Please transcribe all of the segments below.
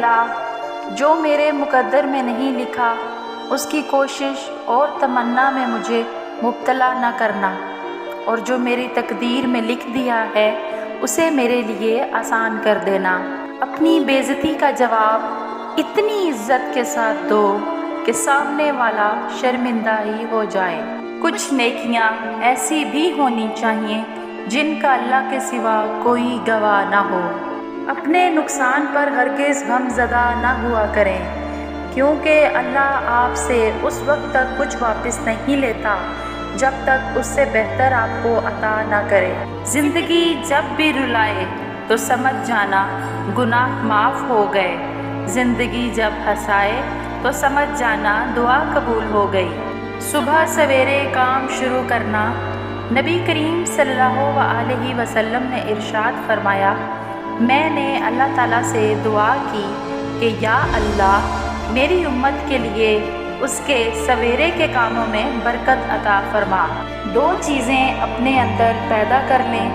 اللہ جو میرے مقدر میں نہیں لکھا اس کی کوشش اور تمنا میں مجھے مبتلا نہ کرنا، اور جو میری تقدیر میں لکھ دیا ہے اسے میرے لیے آسان کر دینا۔ اپنی بے عزتی کا جواب اتنی عزت کے ساتھ دو کہ سامنے والا شرمندہ ہی ہو جائے۔ کچھ نیکیاں ایسی بھی ہونی چاہیے جن کا اللہ کے سوا کوئی گواہ نہ ہو۔ اپنے نقصان پر ہرگز غم زدہ نہ ہوا کریں، کیونکہ اللہ آپ سے اس وقت تک کچھ واپس نہیں لیتا جب تک اس سے بہتر آپ کو عطا نہ کرے۔ زندگی جب بھی رلائے تو سمجھ جانا گناہ معاف ہو گئے، زندگی جب ہنسائے تو سمجھ جانا دعا قبول ہو گئی۔ صبح سویرے کام شروع کرنا۔ نبی کریم صلی اللہ علیہ وسلم نے ارشاد فرمایا، میں نے اللہ تعالیٰ سے دعا کی کہ یا اللہ میری امت کے لیے اس کے سویرے کے کاموں میں برکت عطا فرما۔ دو چیزیں اپنے اندر پیدا کر لیں،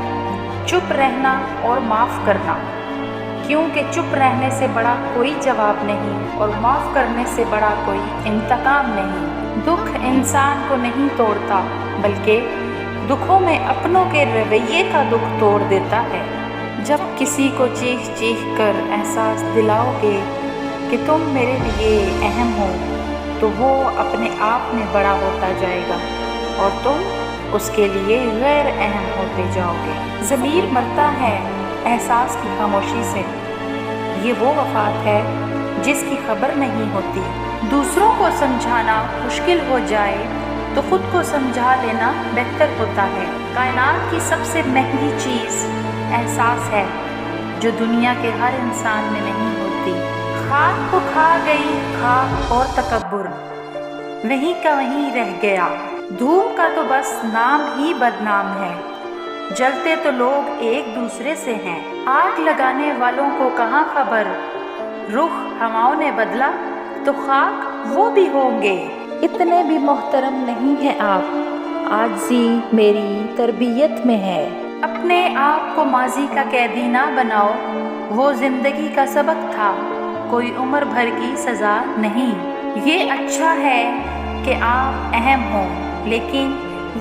چپ رہنا اور معاف کرنا، کیونکہ چپ رہنے سے بڑا کوئی جواب نہیں اور معاف کرنے سے بڑا کوئی انتقام نہیں۔ دکھ انسان کو نہیں توڑتا، بلکہ دکھوں میں اپنوں کے رویے کا دکھ توڑ دیتا ہے۔ جب کسی کو چیخ چیخ کر احساس دلاؤ گے کہ تم میرے لیے اہم ہو تو وہ اپنے آپ میں بڑا ہوتا جائے گا اور تم اس کے لیے غیر اہم ہوتے جاؤ گے۔ ضمیر مرتا ہے احساس کی خاموشی سے، یہ وہ وفات ہے جس کی خبر نہیں ہوتی۔ دوسروں کو سمجھانا مشکل ہو جائے تو خود کو سمجھا لینا بہتر ہوتا ہے۔ کائنات کی سب سے مہنگی چیز احساس ہے جو دنیا کے ہر انسان میں نہیں ہوتی۔ خاک کو کھا گئی خاک اور تکبر، وہیں کا وہیں رہ گیا۔ دھوم کا تو بس نام ہی بدنام ہے، جلتے تو لوگ ایک دوسرے سے ہیں۔ آگ لگانے والوں کو کہاں خبر، رخ ہواؤں نے بدلا تو خاک وہ بھی ہوں گے۔ اتنے بھی محترم نہیں ہیں آپ، عاجزی میری تربیت میں ہے۔ اپنے آپ کو ماضی کا قیدی نہ بناؤ، وہ زندگی کا سبق تھا، کوئی عمر بھر کی سزا نہیں۔ یہ اچھا ہے کہ آپ اہم ہوں، لیکن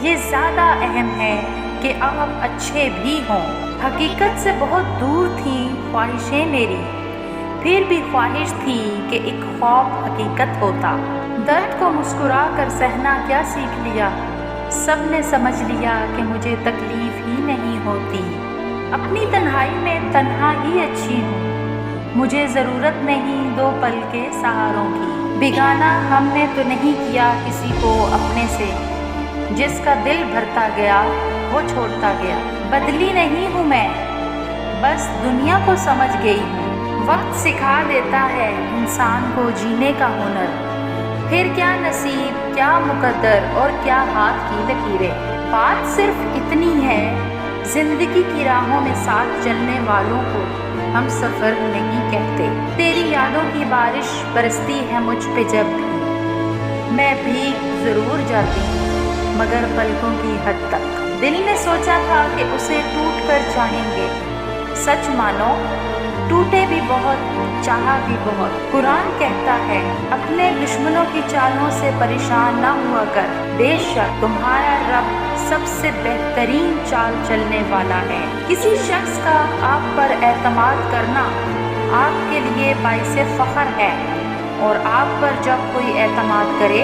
یہ زیادہ اہم ہے کہ آپ اچھے بھی ہوں۔ حقیقت سے بہت دور تھیں خواہشیں میری، پھر بھی خواہش تھی کہ ایک خواب حقیقت ہوتا۔ درد کو مسکرا کر سہنا کیا سیکھ لیا، سب نے سمجھ لیا کہ مجھے تکلیف ہی نہیں ہوتی۔ اپنی تنہائی میں تنہا ہی اچھی ہوں، مجھے ضرورت نہیں دو پل کے سہاروں کی۔ بیگانہ ہم نے تو نہیں کیا کسی کو اپنے سے، جس کا دل بھرتا گیا وہ چھوڑتا گیا۔ بدلی نہیں ہوں میں، بس دنیا کو سمجھ گئی ہوں۔ وقت سکھا دیتا ہے انسان کو جینے کا ہنر، پھر کیا نصیب کیا مقدر اور کیا ہاتھ کی لکیریں۔ بات صرف اتنی ہے، زندگی کی راہوں میں ساتھ چلنے والوں کو ہم سفر نہیں کہتے۔ تیری یادوں کی بارش برستی ہے مجھ پہ جب بھی، میں بھیگ ضرور جاتی ہوں مگر پلکوں کی حد تک۔ دل نے سوچا تھا کہ اسے ٹوٹ کر چاہیں گے، سچ مانو ٹوٹے بھی بہت چاہا بھی بہت۔ قرآن کہتا ہے اپنے دشمنوں کی چالوں سے پریشان نہ ہوا کر، بے شک تمہارا رب سب سے بہترین چال چلنے والا ہے۔ کسی شخص کا آپ پر اعتماد کرنا آپ کے لیے باعث فخر ہے، اور آپ پر جب کوئی اعتماد کرے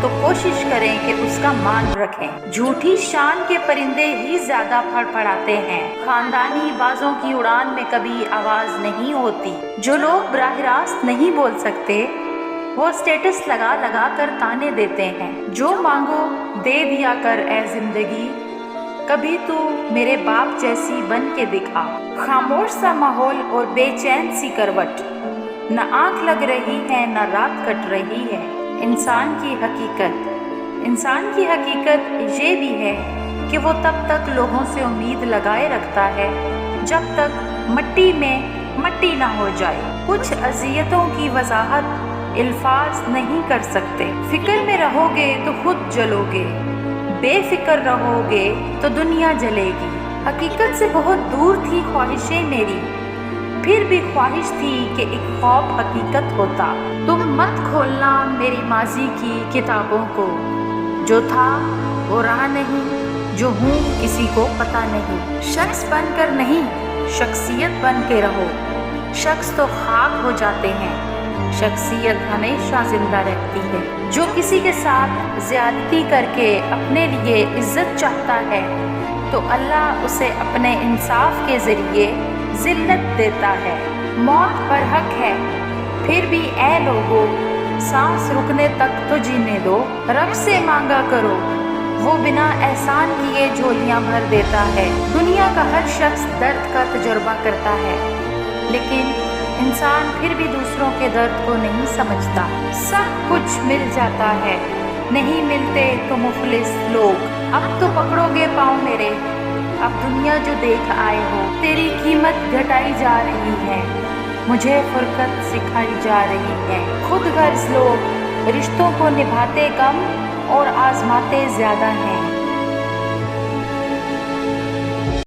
تو کوشش کریں کہ اس کا مان رکھیں۔ جھوٹی شان کے پرندے ہی زیادہ پھڑ پھڑاتے ہیں، خاندانی بازوں کی اڑان میں کبھی آواز نہیں ہوتی۔ جو لوگ براہ راست نہیں بول سکتے وہ اسٹیٹس لگا لگا کر تانے دیتے ہیں۔ جو مانگو دے دیا کر اے زندگی، کبھی تو میرے باپ جیسی بن کے دکھا۔ خاموش سا ماحول اور بے چین سی کروٹ، نہ آنکھ لگ رہی ہے نہ رات کٹ رہی ہے۔ انسان کی حقیقت یہ بھی ہے کہ وہ تب تک لوگوں سے امید لگائے رکھتا ہے جب تک مٹی میں مٹی نہ ہو جائے۔ کچھ اذیتوں کی وضاحت الفاظ نہیں کر سکتے۔ فکر میں رہو گے تو خود جلو گے، بے فکر رہو گے تو دنیا جلے گی۔ حقیقت سے بہت دور تھی خواہشیں میری، پھر بھی خواہش تھی کہ ایک خواب حقیقت ہوتا۔ تم مت کھولنا میری ماضی کی کتابوں کو، جو تھا وہ رہا نہیں، جو ہوں کسی کو پتہ نہیں۔ شخص بن کر نہیں، شخصیت بن کے رہو۔ شخص تو خاک ہو جاتے ہیں، شخصیت ہمیشہ زندہ رہتی ہے۔ جو کسی کے ساتھ زیادتی کر کے اپنے لیے عزت چاہتا ہے تو اللہ اسے اپنے انصاف کے ذریعے ذلت دیتا ہے۔ موت برحق ہے، پھر بھی اے لوگو سانس رکنے تک تو جینے دو۔ رب سے مانگا کرو، وہ بنا احسان کیے جھولیاں بھر دیتا ہے۔ دنیا کا ہر شخص درد کا تجربہ کرتا ہے، لیکن انسان پھر بھی دوسروں کے درد کو نہیں سمجھتا۔ سب کچھ مل جاتا ہے، نہیں ملتے تو مفلس لوگ۔ اب تو پکڑو گے پاؤں میرے، اب دنیا جو دیکھ آئے ہو۔ تیری قیمت گھٹائی جا رہی ہے، مجھے فرقت سکھائی جا رہی ہے۔ خود غرض لوگ رشتوں کو نبھاتے کم اور آزماتے زیادہ ہیں۔